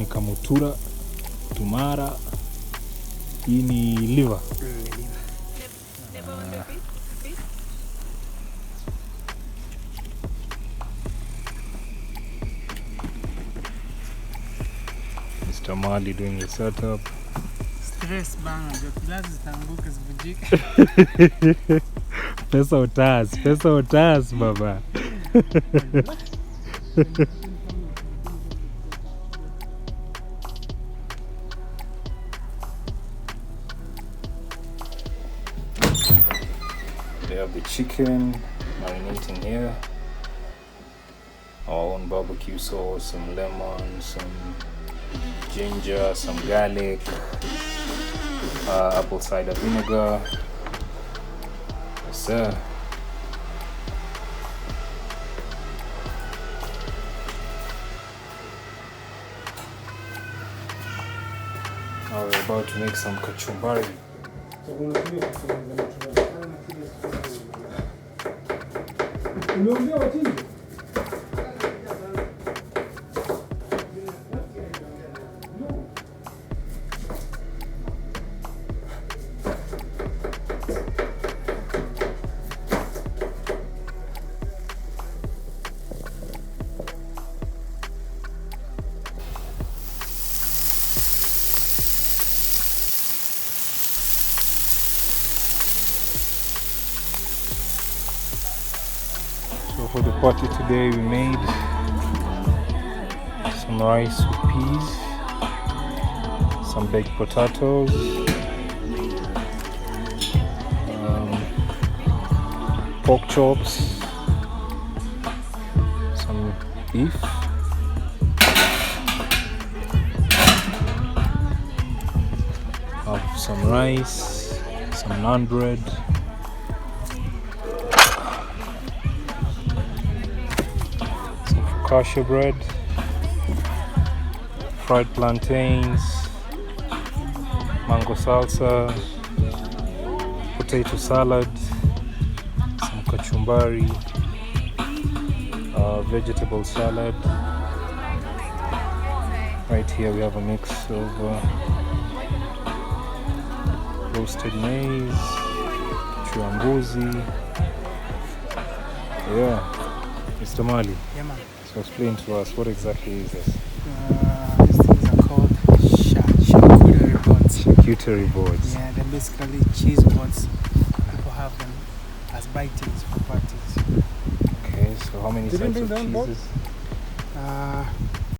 ni kamutura, tumara. Hii ni liver. Mr. Mali doing the setup. Stress bana, viatu zitanguka zivunjike. Pesa utas baba. They have the chicken marinating here. Our own barbecue sauce, some lemon, some ginger, some garlic, apple cider vinegar. Yes, sir. Now we're about to make some kachumbari. So for the party today we made some rice with peas, some baked potatoes, pork chops, some beef, some rice, some naan bread, kasha bread, fried plantains, mango salsa, potato salad, some kachumbari, vegetable salad. Right here we have a mix of roasted maize, chuambuzi. Yeah, Mr. Mali. Yeah, man. So explain to us, what exactly is this? These things are called charcuterie boards. Charcuterie boards. Yeah, they're basically cheese boards. People have them as bitings for parties. Okay, so how many types of cheeses?